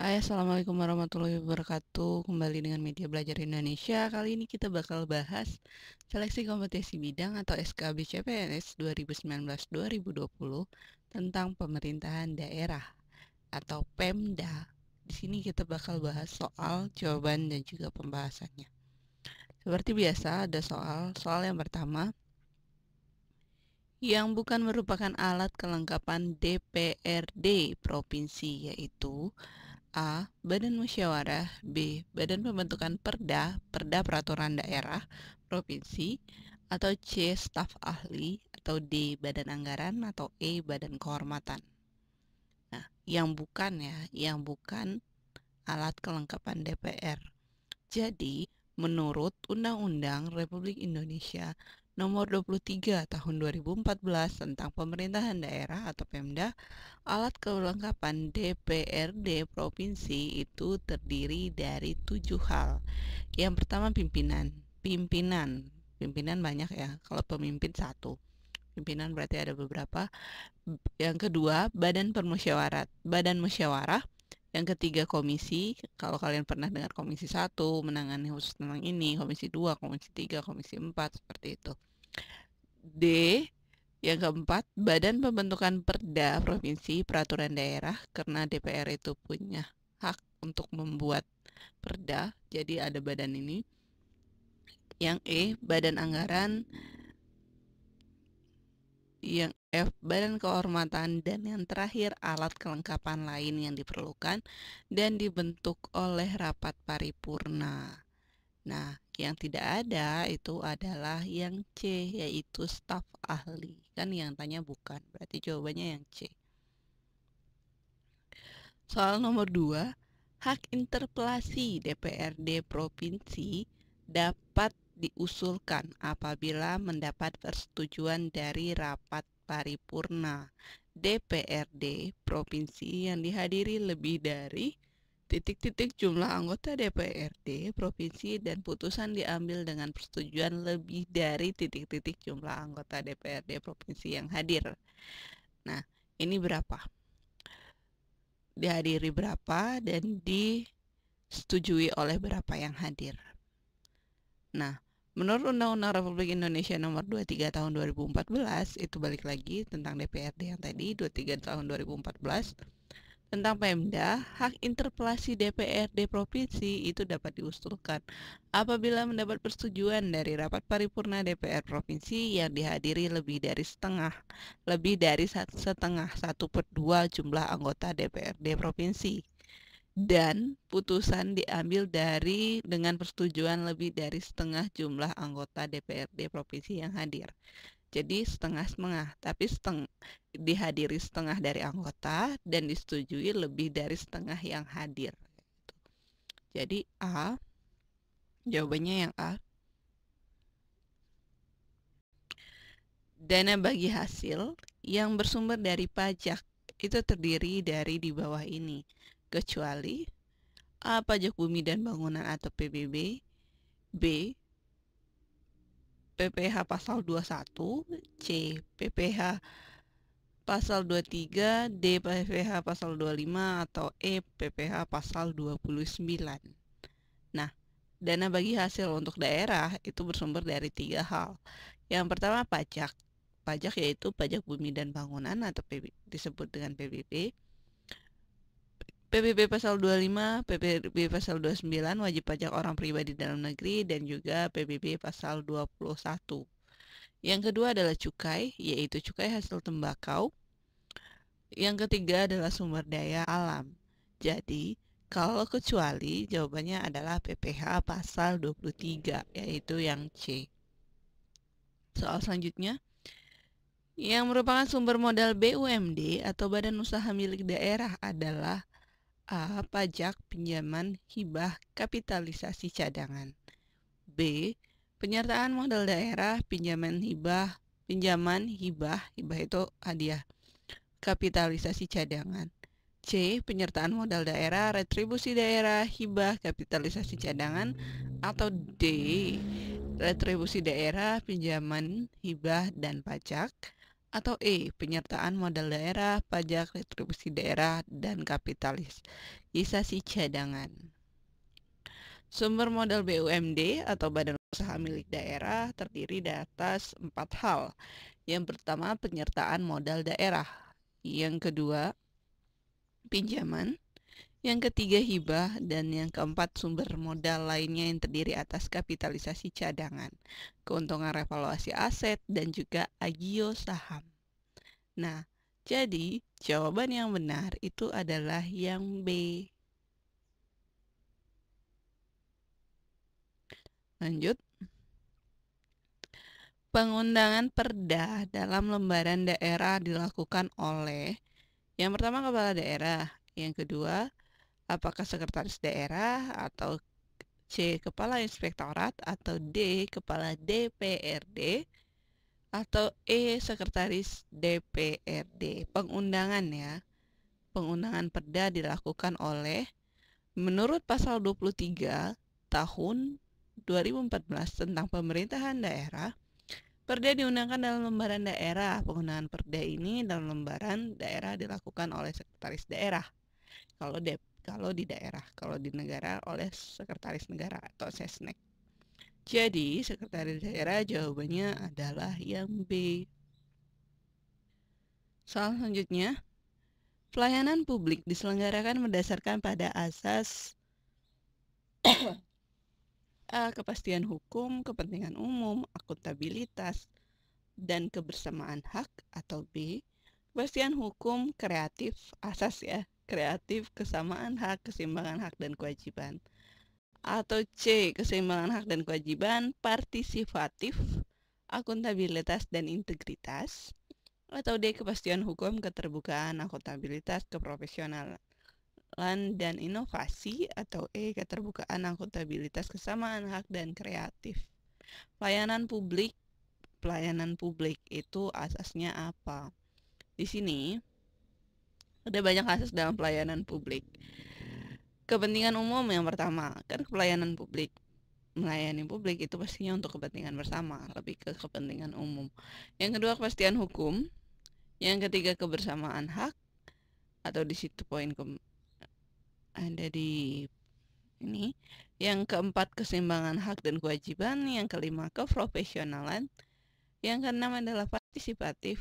Hai, Assalamualaikum warahmatullahi wabarakatuh. Kembali dengan Media Belajar Indonesia. Kali ini kita bakal bahas seleksi kompetisi bidang atau SKB CPNS 2019-2020 tentang pemerintahan daerah atau Pemda. Di sini kita bakal bahas soal, jawaban, dan juga pembahasannya. Seperti biasa, ada soal yang pertama, yang bukan merupakan alat kelengkapan DPRD provinsi, yaitu A. Badan musyawarah. B. Badan pembentukan perda, perda peraturan daerah, provinsi. Atau C. Staf ahli. Atau D. Badan anggaran. Atau E. Badan kehormatan. Nah, yang bukan yang bukan alat kelengkapan DPR. Jadi, menurut Undang-Undang Republik Indonesia Nomor 23 Tahun 2014 tentang Pemerintahan Daerah atau Pemda, alat kelengkapan DPRD provinsi itu terdiri dari 7 hal. Yang pertama pimpinan. Pimpinan banyak ya. Kalau pemimpin satu. Pimpinan berarti ada beberapa. Yang kedua, badan musyawarah. Yang ketiga komisi, kalau kalian pernah dengar komisi 1 menangani khusus tentang ini, komisi 2, komisi 3, komisi 4, seperti itu. D, yang keempat, badan pembentukan perda provinsi peraturan daerah, karena DPR itu punya hak untuk membuat perda, jadi ada badan ini. Yang E, badan anggaran. Yang F, badan kehormatan. Dan yang terakhir, alat kelengkapan lain yang diperlukan dan dibentuk oleh rapat paripurna. Nah, yang tidak ada itu adalah yang C, yaitu staf ahli. Kan yang tanya bukan, berarti jawabannya yang C. Soal nomor 2, hak interpelasi DPRD provinsi dapat diusulkan apabila mendapat persetujuan dari rapat paripurna DPRD provinsi yang dihadiri lebih dari titik-titik jumlah anggota DPRD provinsi dan putusan diambil dengan persetujuan lebih dari titik-titik jumlah anggota DPRD provinsi yang hadir. Nah, ini berapa? Dihadiri berapa dan disetujui oleh berapa yang hadir. Nah, menurut Undang-Undang Republik Indonesia Nomor 23 Tahun 2014, itu balik lagi tentang DPRD yang tadi, 23 Tahun 2014, tentang Pemda, hak interpelasi DPRD provinsi itu dapat diusulkan apabila mendapat persetujuan dari rapat paripurna DPR provinsi yang dihadiri lebih dari setengah 1/2 jumlah anggota DPRD provinsi, dan putusan diambil dengan persetujuan lebih dari setengah jumlah anggota DPRD provinsi yang hadir. Jadi setengah-setengah, tapi dihadiri setengah dari anggota dan disetujui lebih dari setengah yang hadir. Jadi A, jawabannya yang A. Dana bagi hasil yang bersumber dari pajak itu terdiri dari di bawah ini, kecuali A. Pajak bumi dan bangunan atau PBB, B. PPh pasal 21, C. PPh pasal 23, D. PPh pasal 25, atau E. PPh pasal 29. Nah, dana bagi hasil untuk daerah itu bersumber dari 3 hal. Yang pertama pajak. Pajak yaitu pajak bumi dan bangunan atau disebut dengan PBB. PBB pasal 25, PBB pasal 29 wajib pajak orang pribadi dalam negeri, dan juga PBB pasal 21. Yang kedua adalah cukai, yaitu cukai hasil tembakau. Yang ketiga adalah sumber daya alam. Jadi, kalau kecuali, jawabannya adalah PPh pasal 23, yaitu yang C. Soal selanjutnya, yang merupakan sumber modal BUMD atau badan usaha milik daerah adalah A. Pajak, pinjaman, hibah, kapitalisasi cadangan. B. Penyertaan modal daerah, pinjaman, hibah, hibah itu hadiah, kapitalisasi cadangan. C. Penyertaan modal daerah, retribusi daerah, hibah, kapitalisasi cadangan. Atau D. Retribusi daerah, pinjaman, hibah, dan pajak. Atau E. Penyertaan modal daerah, pajak, retribusi daerah, dan kapitalisasi cadangan. Sumber modal BUMD atau Badan Usaha Milik Daerah terdiri dari atas 4 hal. Yang pertama, penyertaan modal daerah. Yang kedua, pinjaman. Yang ketiga, hibah. Dan yang keempat, sumber modal lainnya yang terdiri atas kapitalisasi cadangan, keuntungan revaluasi aset, dan juga agio saham. Nah, jadi jawaban yang benar itu adalah yang B. Lanjut. Pengundangan perda dalam lembaran daerah dilakukan oleh yang pertama kepala daerah, yang kedua apakah sekretaris daerah, atau C kepala inspektorat, atau D kepala DPRD, atau E sekretaris DPRD. Pengundangan ya. Pengundangan perda dilakukan oleh menurut pasal 23 tahun 2014 tentang pemerintahan daerah. Perda diundangkan dalam lembaran daerah. Penggunaan perda ini dalam lembaran daerah dilakukan oleh sekretaris daerah. Kalau di daerah, kalau di negara oleh sekretaris negara atau sesnek. Jadi, sekretaris daerah jawabannya adalah yang B. Soal selanjutnya, pelayanan publik diselenggarakan berdasarkan pada asas A. Kepastian hukum, kepentingan umum, akuntabilitas, dan kebersamaan hak, atau B. Kepastian hukum, kreatif, asas ya, kreatif, kesamaan hak, keseimbangan hak, dan kewajiban. Atau C. Keseimbangan hak dan kewajiban, partisipatif, akuntabilitas, dan integritas. Atau D. Kepastian hukum, keterbukaan, akuntabilitas, keprofesionalan, dan inovasi. Atau E. Keterbukaan, akuntabilitas, kesamaan hak, dan kreatif. Pelayanan publik itu asasnya apa? Di sini ada banyak asas dalam pelayanan publik. Kepentingan umum yang pertama, kan pelayanan publik. Melayani publik itu pastinya untuk kepentingan bersama, lebih ke kepentingan umum. Yang kedua, kepastian hukum. Yang ketiga, kebersamaan hak, atau di situ poin ada di ini. Yang keempat, keseimbangan hak dan kewajiban. Yang kelima, keprofesionalan. Yang keenam adalah partisipatif.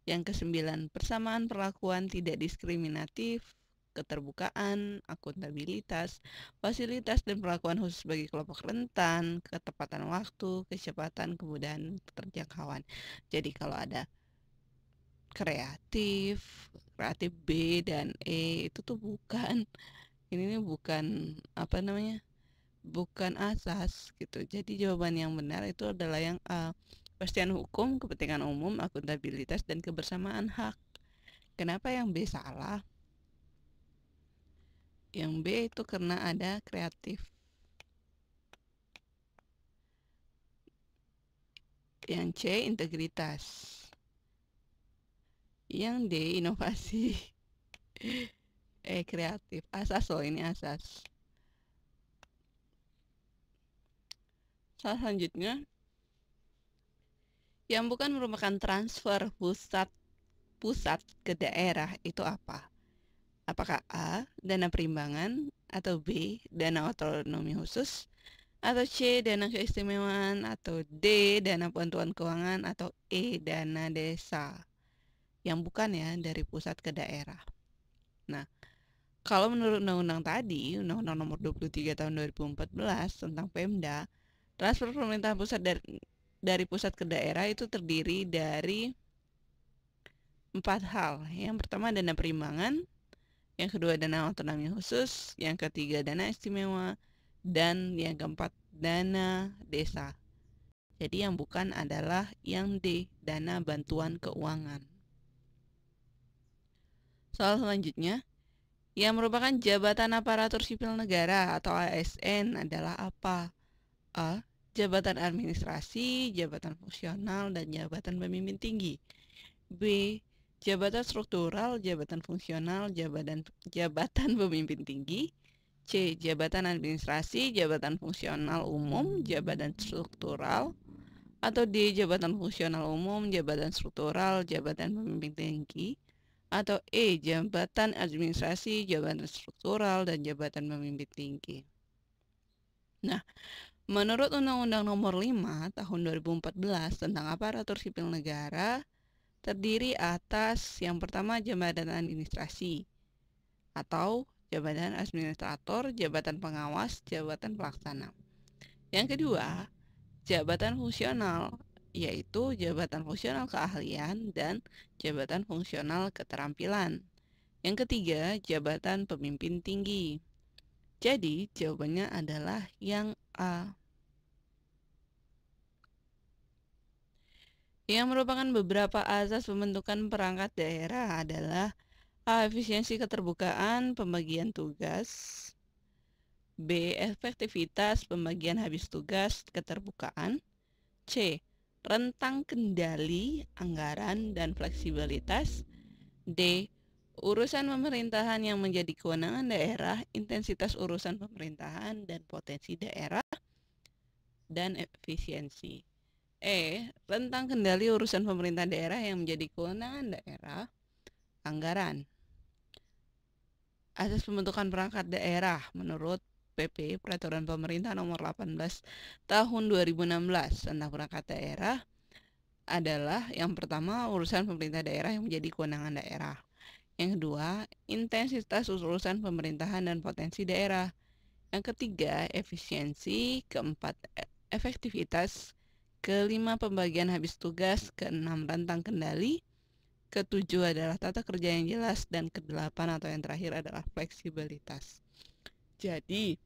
Yang kesembilan, persamaan perlakuan tidak diskriminatif, keterbukaan, akuntabilitas, fasilitas dan perlakuan khusus bagi kelompok rentan, ketepatan waktu, kecepatan, kemudahan, keterjangkauan. Jadi kalau ada kreatif B dan E itu tuh bukan apa namanya? Bukan asas gitu. Jadi jawaban yang benar itu adalah yang A. Kepastian hukum, kepentingan umum, akuntabilitas, dan kebersamaan hak. Kenapa yang B salah? Yang B itu karena ada kreatif. Yang C integritas. Yang D inovasi. Kreatif. Asas loh, ini asas. Soal selanjutnya, yang bukan merupakan transfer pusat ke daerah itu apa? Apakah A. Dana perimbangan, atau B. Dana otonomi khusus, atau C. Dana keistimewaan, atau D. Dana bantuan keuangan, atau E. Dana desa. Yang bukan ya dari pusat ke daerah. Nah, kalau menurut undang-undang tadi, Undang-Undang Nomor 23 Tahun 2014 tentang Pemda, transfer pemerintahan pusat dari pusat ke daerah itu terdiri dari 4 hal. Yang pertama dana perimbangan, yang kedua dana otonomi khusus, yang ketiga dana istimewa, dan yang keempat dana desa. Jadi yang bukan adalah yang D, dana bantuan keuangan. Soal selanjutnya, yang merupakan jabatan aparatur sipil negara atau ASN adalah apa? A. Jabatan administrasi, jabatan fungsional, dan jabatan pemimpin tinggi. B. Jabatan struktural, jabatan fungsional, jabatan pemimpin tinggi. C. Jabatan administrasi, jabatan fungsional umum, jabatan struktural, Atau D. Jabatan fungsional umum, jabatan struktural, jabatan pemimpin tinggi. Atau E. Jabatan administrasi, jabatan struktural, dan jabatan pemimpin tinggi. Nah, menurut Undang-Undang Nomor 5 Tahun 2014 tentang Aparatur Sipil Negara, terdiri atas yang pertama jabatan administrasi atau jabatan administrator, jabatan pengawas, jabatan pelaksana. Yang kedua, jabatan fungsional, yaitu jabatan fungsional keahlian dan jabatan fungsional keterampilan. Yang ketiga, jabatan pemimpin tinggi. Jadi, jawabannya adalah yang A. Yang merupakan beberapa asas pembentukan perangkat daerah adalah A. Efisiensi keterbukaan pembagian tugas. B. Efektivitas pembagian habis tugas keterbukaan. C. Rentang kendali, anggaran, dan fleksibilitas. D. Urusan pemerintahan yang menjadi kewenangan daerah, intensitas urusan pemerintahan, dan potensi daerah, dan efisiensi. E. Rentang kendali urusan pemerintah daerah yang menjadi kewenangan daerah, anggaran. Asas pembentukan perangkat daerah menurut PP Peraturan Pemerintah Nomor 18 Tahun 2016 tentang perangkat daerah adalah yang pertama urusan pemerintah daerah yang menjadi kewenangan daerah. Yang kedua, intensitas urusan pemerintahan dan potensi daerah. Yang ketiga, efisiensi. Keempat, efektivitas. Kelima, pembagian habis tugas. Keenam, rentang kendali. Ketujuh adalah tata kerja yang jelas. Dan kedelapan atau yang terakhir adalah fleksibilitas. Jadi,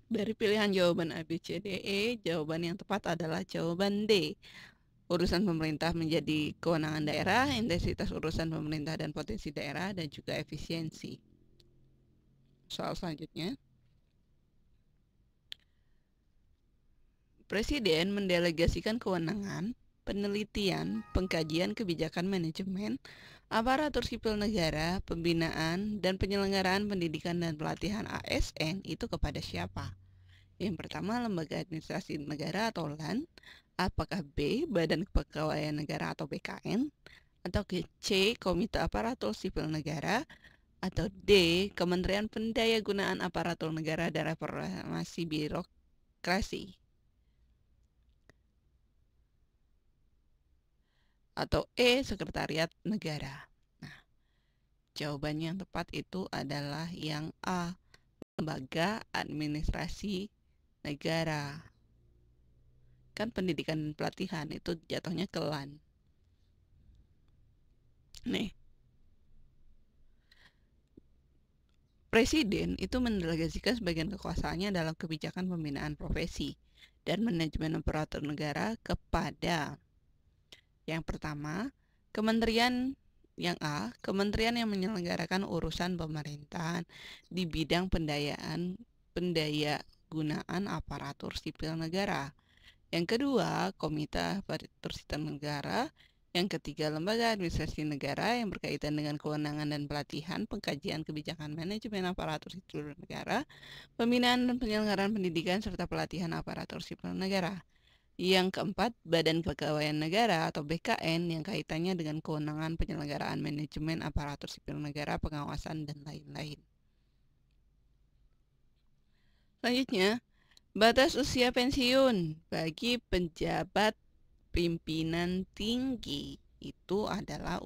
dari pilihan jawaban A, B, C, D, E, jawaban yang tepat adalah jawaban D. Urusan pemerintah menjadi kewenangan daerah, intensitas urusan pemerintah dan potensi daerah, dan juga efisiensi. Soal selanjutnya. Presiden mendelegasikan kewenangan, penelitian, pengkajian kebijakan manajemen, aparatur sipil negara, pembinaan, dan penyelenggaraan pendidikan dan pelatihan ASN itu kepada siapa? Yang pertama, Lembaga Administrasi Negara atau LAN. Apakah B. Badan Kepegawaian Negara atau BKN? Atau C. Komite Aparatur Sipil Negara? Atau D. Kementerian Pendayagunaan Aparatur Negara dan Reformasi Birokrasi? Atau E. Sekretariat Negara? Nah, jawabannya yang tepat itu adalah yang A. Lembaga Administrasi Negara. Kan pendidikan dan pelatihan itu jatuhnya ke LAN. Nih, Presiden itu mendelegasikan sebagian kekuasaannya dalam kebijakan pembinaan profesi dan manajemen aparatur negara kepada yang pertama, kementerian yang A, kementerian yang menyelenggarakan urusan pemerintahan di bidang pendayagunaan aparatur sipil negara. Yang kedua, Komite Aparatur Sipil Negara. Yang ketiga, Lembaga Administrasi Negara yang berkaitan dengan kewenangan dan pelatihan, pengkajian kebijakan manajemen aparatur sipil negara, pembinaan dan penyelenggaraan pendidikan, serta pelatihan aparatur sipil negara. Yang keempat, Badan Kepegawaian Negara atau BKN yang kaitannya dengan kewenangan penyelenggaraan manajemen aparatur sipil negara, pengawasan, dan lain-lain. Selanjutnya, batas usia pensiun bagi penjabat pimpinan tinggi itu adalah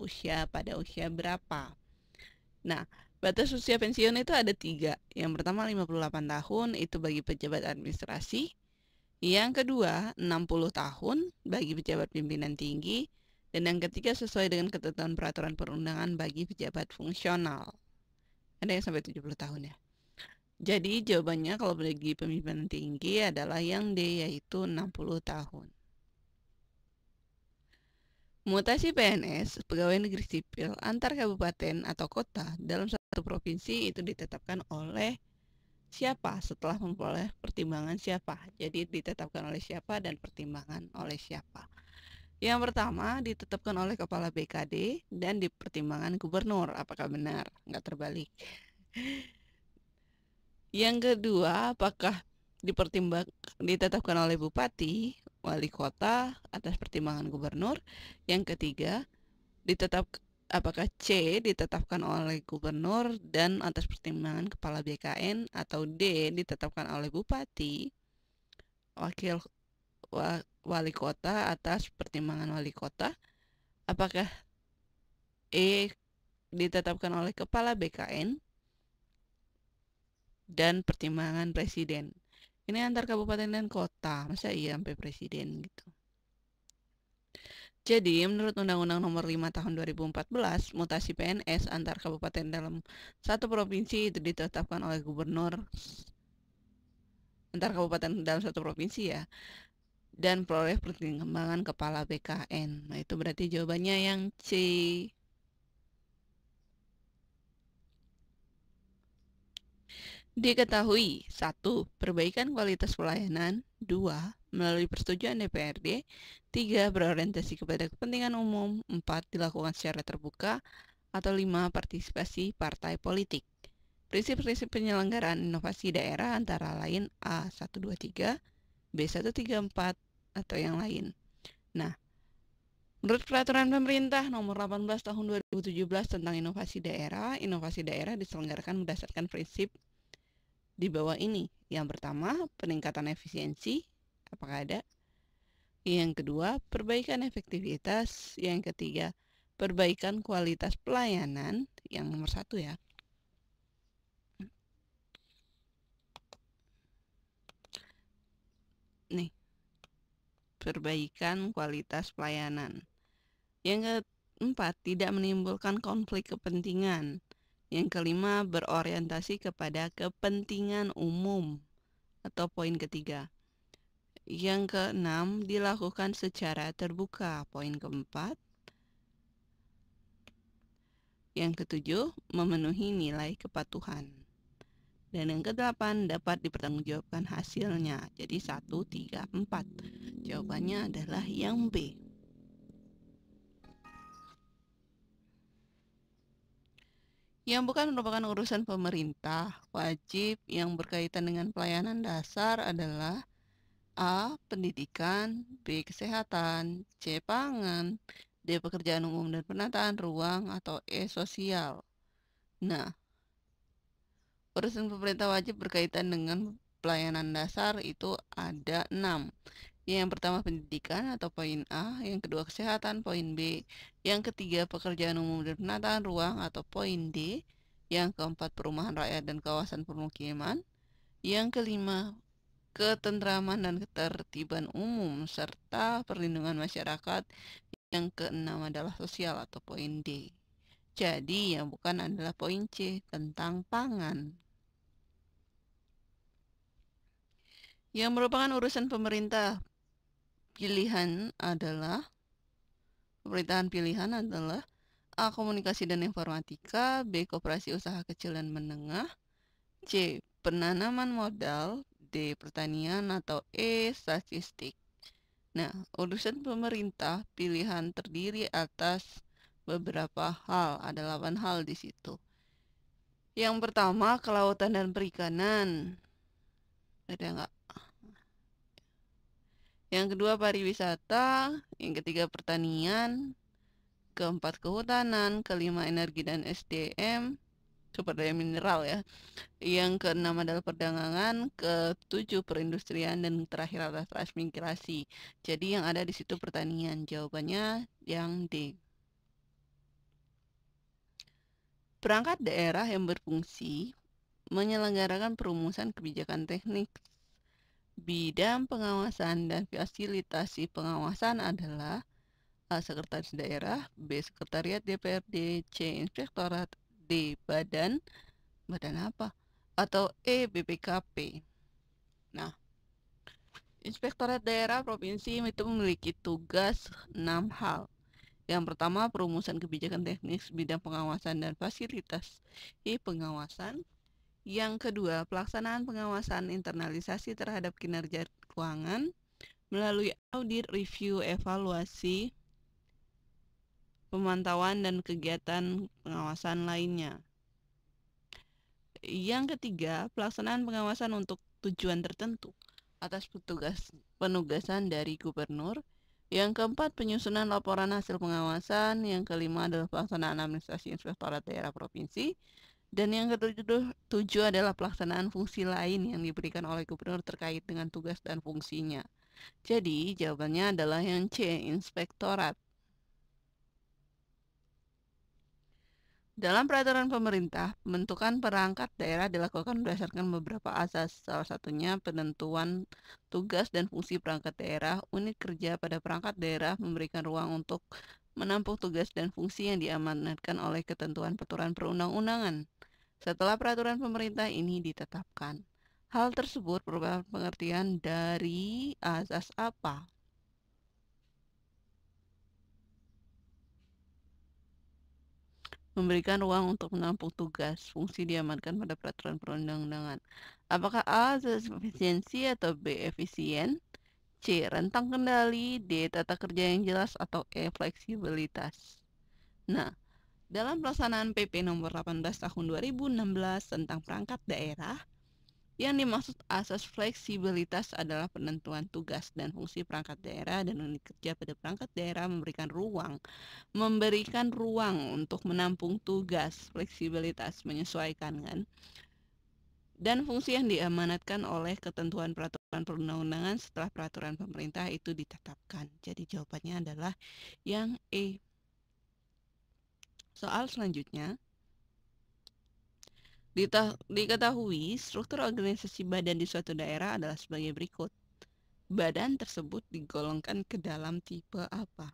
pada usia berapa? Nah, batas usia pensiun itu ada 3. Yang pertama 58 tahun itu bagi pejabat administrasi. Yang kedua 60 tahun bagi pejabat pimpinan tinggi. Dan yang ketiga sesuai dengan ketentuan peraturan perundangan bagi pejabat fungsional. Ada yang sampai 70 tahun ya. Jadi jawabannya kalau bagi pimpinan tinggi adalah yang D, yaitu 60 tahun. Mutasi PNS, pegawai negeri sipil, antar kabupaten atau kota dalam satu provinsi itu ditetapkan oleh siapa setelah memperoleh pertimbangan siapa. Jadi ditetapkan oleh siapa dan pertimbangan oleh siapa. Yang pertama ditetapkan oleh kepala BKD dan dipertimbangkan gubernur. Apakah benar? Nggak terbalik. Yang kedua, apakah ditetapkan oleh bupati, wali kota atas pertimbangan gubernur. Yang ketiga, apakah C ditetapkan oleh gubernur dan atas pertimbangan kepala BKN, atau D ditetapkan oleh bupati, wakil wali kota atas pertimbangan wali kota. Apakah E ditetapkan oleh kepala BKN dan pertimbangan presiden. Ini antar kabupaten dan kota, masa iya sampai presiden gitu. Jadi, menurut Undang-Undang Nomor 5 Tahun 2014, mutasi PNS antar kabupaten dalam satu provinsi itu ditetapkan oleh gubernur antar kabupaten dalam satu provinsi ya, dan peroleh pertimbangan kepala BKN. Nah, itu berarti jawabannya yang C. Diketahui 1. Perbaikan kualitas pelayanan. 2. Melalui persetujuan DPRD. 3. Berorientasi kepada kepentingan umum. 4. Dilakukan secara terbuka. Atau 5. Partisipasi partai politik. Prinsip-prinsip penyelenggaraan inovasi daerah antara lain A. 123, B. 134, atau yang lain. Nah, menurut Peraturan Pemerintah Nomor 18 Tahun 2017 tentang inovasi daerah diselenggarakan berdasarkan prinsip di bawah ini. Yang pertama, peningkatan efisiensi, apakah ada? Yang kedua, perbaikan efektivitas. Yang ketiga, perbaikan kualitas pelayanan. Yang nomor 1 ya. Nih, perbaikan kualitas pelayanan. Yang keempat, tidak menimbulkan konflik kepentingan. Yang kelima, berorientasi kepada kepentingan umum, atau poin ketiga. Yang keenam, dilakukan secara terbuka, poin keempat. Yang ketujuh, memenuhi nilai kepatuhan. Dan yang kedelapan, dapat dipertanggungjawabkan hasilnya. Jadi 1, 3, 4. Jawabannya adalah yang B. Yang bukan merupakan urusan pemerintah, wajib yang berkaitan dengan pelayanan dasar adalah A. Pendidikan, B. Kesehatan, C. Pangan, D. Pekerjaan umum dan penataan ruang, atau E. Sosial. Nah, urusan pemerintah wajib berkaitan dengan pelayanan dasar itu ada 6. Yang pertama pendidikan atau poin A, yang kedua kesehatan poin B, yang ketiga pekerjaan umum dan penataan ruang atau poin D, yang keempat perumahan rakyat dan kawasan permukiman, yang kelima ketentraman dan ketertiban umum serta perlindungan masyarakat, yang keenam adalah sosial atau poin D. Jadi yang bukan adalah poin C tentang pangan. Yang merupakan urusan pemerintah pemerintahan pilihan adalah A. Komunikasi dan informatika, B. Koperasi usaha kecil dan menengah, C. Penanaman modal, D. Pertanian, atau E. Statistik. Nah, urusan pemerintah pilihan terdiri atas beberapa hal, ada 8 hal di situ. Yang pertama, kelautan dan perikanan. Ada nggak? Yang kedua pariwisata, yang ketiga pertanian, keempat kehutanan, kelima energi dan SDM, sumber daya mineral ya. Yang keenam adalah perdagangan, ketujuh perindustrian, dan terakhir adalah transmigrasi. Jadi yang ada di situ pertanian. Jawabannya yang D. Perangkat daerah yang berfungsi menyelenggarakan perumusan kebijakan teknik. Bidang pengawasan dan fasilitasi pengawasan adalah A. Sekretaris Daerah, B. Sekretariat DPRD, C. Inspektorat, D. Badan apa? Atau E. BPKP. Nah, Inspektorat Daerah Provinsi itu memiliki tugas 6 hal. Yang pertama, perumusan kebijakan teknis bidang pengawasan dan fasilitas pengawasan. Yang kedua, pelaksanaan pengawasan internalisasi terhadap kinerja keuangan melalui audit, review, evaluasi, pemantauan, dan kegiatan pengawasan lainnya. Yang ketiga, pelaksanaan pengawasan untuk tujuan tertentu. atas penugasan dari gubernur. Yang keempat, penyusunan laporan hasil pengawasan. Yang kelima adalah pelaksanaan administrasi inspektorat daerah provinsi. Dan yang ketujuh adalah pelaksanaan fungsi lain yang diberikan oleh gubernur terkait dengan tugas dan fungsinya. Jadi, jawabannya adalah yang C, inspektorat. Dalam peraturan pemerintah, pembentukan perangkat daerah dilakukan berdasarkan beberapa asas. Salah satunya penentuan tugas dan fungsi perangkat daerah. Unit kerja pada perangkat daerah memberikan ruang untuk menampung tugas dan fungsi yang diamanatkan oleh ketentuan peraturan perundang-undangan. Setelah peraturan pemerintah ini ditetapkan, hal tersebut merupakan pengertian dari asas apa? Memberikan ruang untuk menampung tugas, fungsi diamankan pada peraturan perundang-undangan. Apakah A, asas efisiensi atau B, efisien? C, rentang kendali, D, tata kerja yang jelas, atau E, fleksibilitas. Nah, dalam pelaksanaan PP nomor 18 tahun 2016 tentang perangkat daerah, yang dimaksud asas fleksibilitas adalah penentuan tugas dan fungsi perangkat daerah dan unit kerja pada perangkat daerah memberikan ruang untuk menampung tugas, fleksibilitas menyesuaikan kan, dan fungsi yang diamanatkan oleh ketentuan peraturan perundang-undangan setelah peraturan pemerintah itu ditetapkan. Jadi jawabannya adalah yang E. Soal selanjutnya, diketahui struktur organisasi badan di suatu daerah adalah sebagai berikut. Badan tersebut digolongkan ke dalam tipe apa?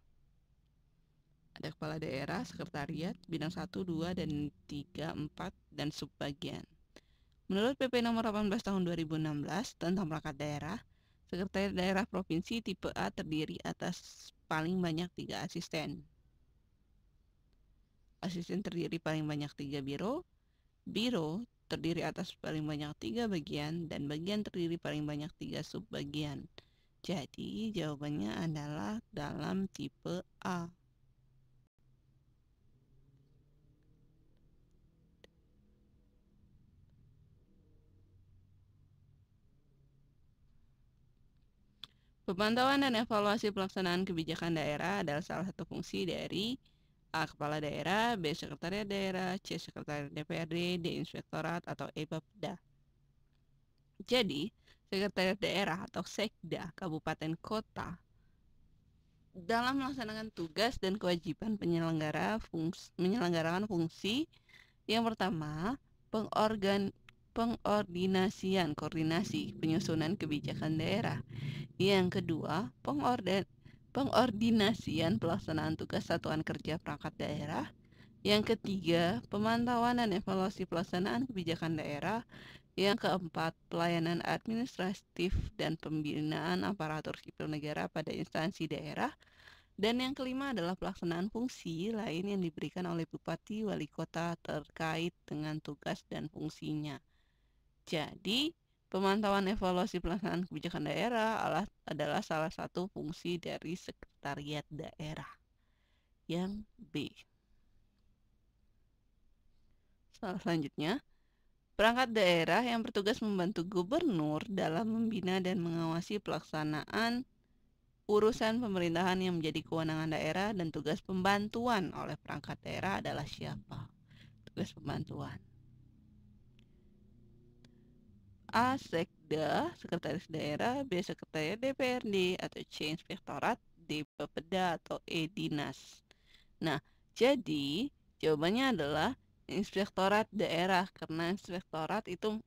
Ada kepala daerah, sekretariat, bidang 1, 2, dan 3, 4, dan subbagian. Menurut PP nomor 18 tahun 2016 tentang perangkat daerah, sekretariat daerah provinsi tipe A terdiri atas paling banyak 3 asisten. Asisten terdiri paling banyak 3 biro. Biro terdiri atas paling banyak 3 bagian, dan bagian terdiri paling banyak 3 subbagian. Jadi jawabannya adalah dalam tipe A. Pemantauan dan evaluasi pelaksanaan kebijakan daerah adalah salah satu fungsi dari A. Kepala daerah, B. Sekretariat daerah, C. Sekretariat DPRD, D. Inspektorat, atau E. Bapeda. Jadi, Sekretariat daerah atau Sekda Kabupaten Kota dalam melaksanakan tugas dan kewajiban menyelenggarakan fungsi yang pertama, koordinasi penyusunan kebijakan daerah. Yang kedua, pengordinasian pelaksanaan tugas satuan kerja perangkat daerah. Yang ketiga, pemantauan dan evaluasi pelaksanaan kebijakan daerah. Yang keempat, pelayanan administratif dan pembinaan aparatur sipil negara pada instansi daerah. Dan yang kelima adalah pelaksanaan fungsi lain yang diberikan oleh Bupati Wali Kota terkait dengan tugas dan fungsinya. Jadi, pemantauan evaluasi pelaksanaan kebijakan daerah adalah salah satu fungsi dari sekretariat daerah. Yang B. Soal selanjutnya, perangkat daerah yang bertugas membantu gubernur dalam membina dan mengawasi pelaksanaan urusan pemerintahan yang menjadi kewenangan daerah dan tugas pembantuan oleh perangkat daerah adalah siapa? Tugas pembantuan. A. Sekda, Sekretaris Daerah, B. Sekretariat DPRD, atau C. Inspektorat, D. Bapeda, atau E. Dinas. Nah, jadi jawabannya adalah Inspektorat Daerah, karena Inspektorat itu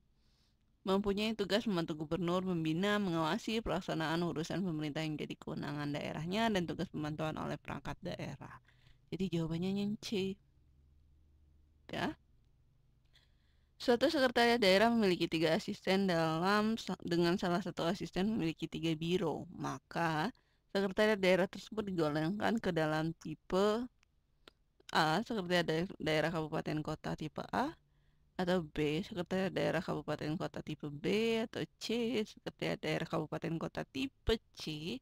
mempunyai tugas membantu gubernur membina, mengawasi pelaksanaan urusan pemerintah yang jadi kewenangan daerahnya dan tugas pemantauan oleh perangkat daerah. Jadi jawabannya yang C. Ya. Suatu sekretariat daerah memiliki 3 asisten dengan salah satu asisten memiliki 3 biro. Maka sekretariat daerah tersebut digolongkan ke dalam tipe A, sekretariat daerah kabupaten kota tipe A, atau B, sekretariat daerah kabupaten kota tipe B, atau C, sekretariat daerah kabupaten kota tipe C,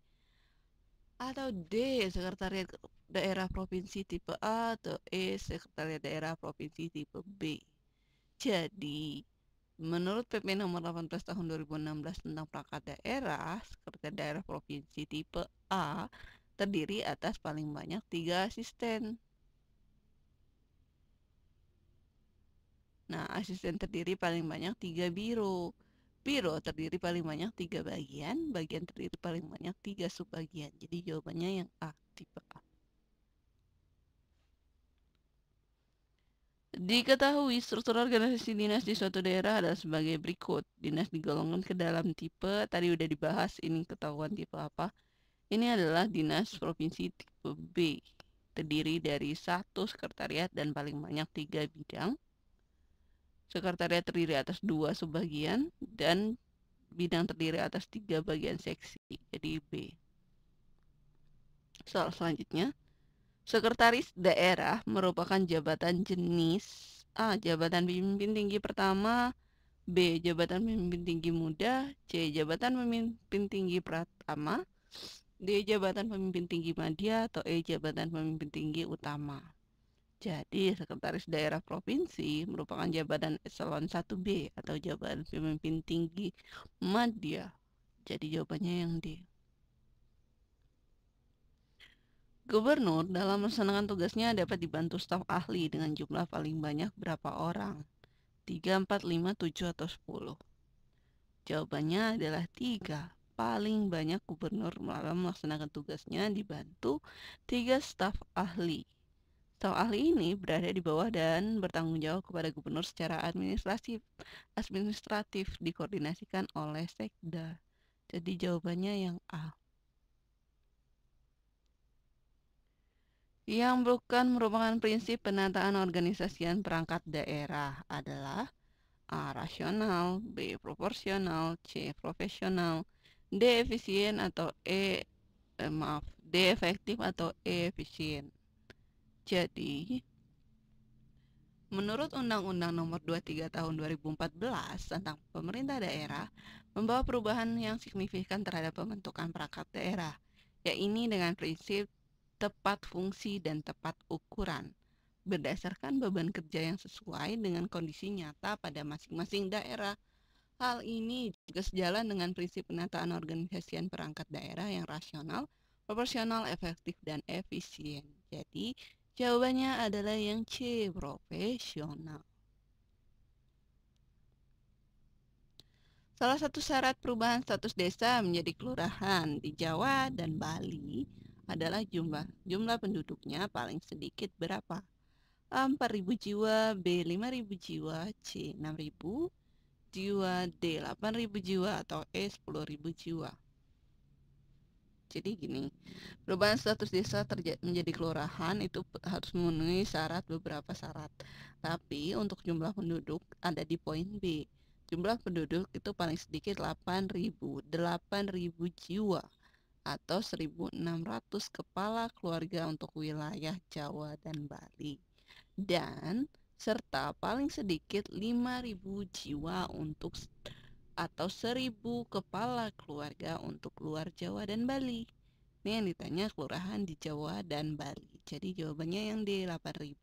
atau D, sekretariat daerah provinsi tipe A, atau E, sekretariat daerah provinsi tipe B. Jadi, Menurut PP nomor 18 tahun 2016 tentang perangkat daerah, Sekretariat Daerah Provinsi tipe A terdiri atas paling banyak 3 asisten. Nah, asisten terdiri paling banyak 3 biro. Biro terdiri paling banyak 3 bagian, bagian terdiri paling banyak 3 subbagian. Jadi jawabannya yang A, tipe A. Diketahui struktur organisasi dinas di suatu daerah adalah sebagai berikut. Dinas digolongkan ke dalam tipe, tadi udah dibahas, ini ketahuan tipe apa. Ini adalah dinas provinsi tipe B. Terdiri dari 1 sekretariat dan paling banyak 3 bidang. Sekretariat terdiri atas 2 subbagian dan bidang terdiri atas 3 bagian seksi. Jadi B. Soal selanjutnya. Sekretaris daerah merupakan jabatan jenis A. Jabatan pemimpin tinggi pertama, B. Jabatan pemimpin tinggi muda, C. Jabatan pemimpin tinggi pratama, D. Jabatan pemimpin tinggi madya, atau E. Jabatan pemimpin tinggi utama. Jadi, sekretaris daerah provinsi merupakan jabatan eselon 1B atau jabatan pemimpin tinggi madya. Jadi jawabannya yang D. Gubernur dalam melaksanakan tugasnya dapat dibantu staf ahli dengan jumlah paling banyak berapa orang? 3, 4, 5, 7, atau 10? Jawabannya adalah 3. Paling banyak gubernur dalam melaksanakan tugasnya dibantu 3 staf ahli. Staf ahli ini berada di bawah dan bertanggung jawab kepada gubernur secara administratif dikoordinasikan oleh Sekda. Jadi jawabannya yang A. Yang bukan merupakan prinsip penataan organisasian perangkat daerah adalah A. Rasional, B. Proporsional, C. Profesional, D. Efisien, atau D. Efektif, atau E. Efisien. Jadi, menurut Undang-Undang Nomor 23 Tahun 2014 tentang pemerintah daerah, membawa perubahan yang signifikan terhadap pembentukan perangkat daerah, yaitu dengan prinsip tepat fungsi dan tepat ukuran, berdasarkan beban kerja yang sesuai dengan kondisi nyata pada masing-masing daerah. Hal ini juga sejalan dengan prinsip penataan organisasian perangkat daerah yang rasional, proporsional, efektif, dan efisien. Jadi, jawabannya adalah yang C, profesional. Salah satu syarat perubahan status desa menjadi kelurahan di Jawa dan Bali adalah jumlah penduduknya paling sedikit berapa? A. 4.000 jiwa, B. 5.000 jiwa, C. 6.000 jiwa, D. 8.000 jiwa, atau E. 10.000 jiwa. Jadi gini, perubahan status desa menjadi kelurahan itu harus memenuhi beberapa syarat. Tapi untuk jumlah penduduk ada di poin B. Jumlah penduduk itu paling sedikit 8.000 jiwa atau 1.600 kepala keluarga untuk wilayah Jawa dan Bali. Dan serta paling sedikit 5.000 jiwa atau 1.000 kepala keluarga untuk luar Jawa dan Bali. Ini yang ditanya kelurahan di Jawa dan Bali. Jadi jawabannya yang D, 8.000.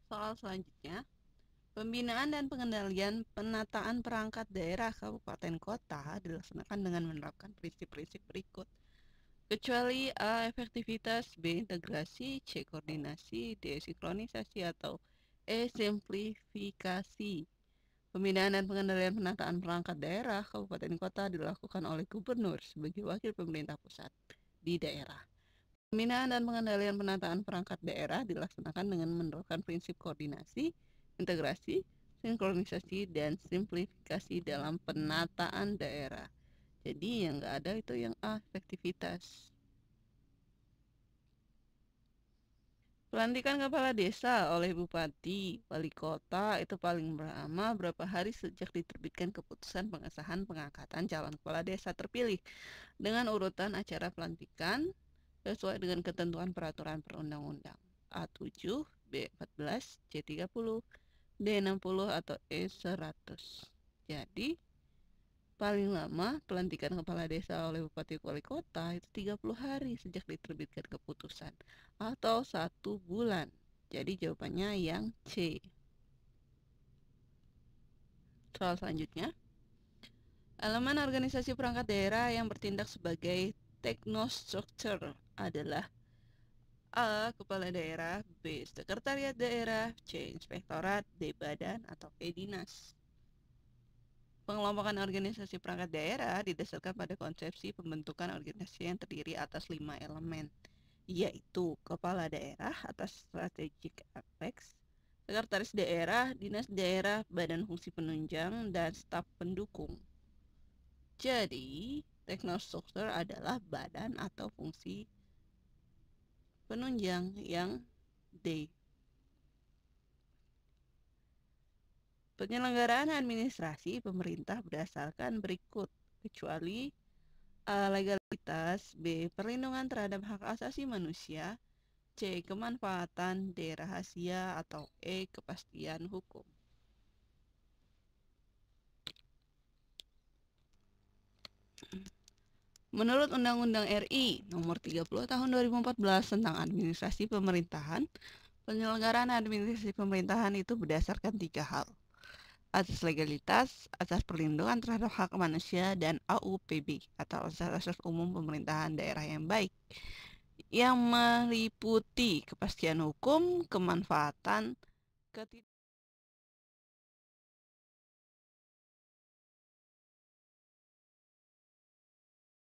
Soal selanjutnya, pembinaan dan pengendalian penataan perangkat daerah kabupaten kota dilaksanakan dengan menerapkan prinsip-prinsip berikut. Kecuali A. Efektivitas, B. Integrasi, C. Koordinasi, D. Sinkronisasi, atau E. Simplifikasi. Pembinaan dan pengendalian penataan perangkat daerah kabupaten kota dilakukan oleh gubernur sebagai wakil pemerintah pusat di daerah. Pembinaan dan pengendalian penataan perangkat daerah dilaksanakan dengan menerapkan prinsip koordinasi, integrasi, sinkronisasi, dan simplifikasi dalam penataan daerah. Jadi yang nggak ada itu yang A, efektivitas. Pelantikan kepala desa oleh bupati, wali kota itu paling lama berapa hari sejak diterbitkan keputusan pengesahan pengangkatan calon kepala desa terpilih dengan urutan acara pelantikan sesuai dengan ketentuan peraturan perundang-undang. A7, B14, C30, D60, atau E100. Jadi Paling lama pelantikan kepala desa oleh bupati wali kota itu 30 hari sejak diterbitkan keputusan atau 1 bulan. Jadi jawabannya yang C. Soal selanjutnya, elemen organisasi perangkat daerah yang bertindak sebagai teknostruktur adalah A. Kepala daerah, B. Sekretariat daerah, C. Inspektorat, D. Badan, atau E. Dinas. Pengelompokan organisasi perangkat daerah didasarkan pada konsepsi pembentukan organisasi yang terdiri atas 5 elemen, yaitu kepala daerah atas strategic apex, sekretaris daerah, dinas daerah, badan fungsi penunjang, dan staf pendukung. Jadi, teknostruktur adalah badan atau fungsi penunjang yang D. Penyelenggaraan administrasi pemerintah berdasarkan berikut, kecuali A. Legalitas, B. Perlindungan terhadap hak asasi manusia, C. Kemanfaatan, D. Rahasia, atau E. Kepastian hukum. Menurut Undang-Undang RI Nomor 30 Tahun 2014 tentang Administrasi Pemerintahan, penyelenggaraan administrasi pemerintahan itu berdasarkan 3 hal. Asas legalitas, asas perlindungan terhadap hak manusia, dan AUPB atau asas-asas umum pemerintahan daerah yang baik, yang meliputi kepastian hukum, kemanfaatan,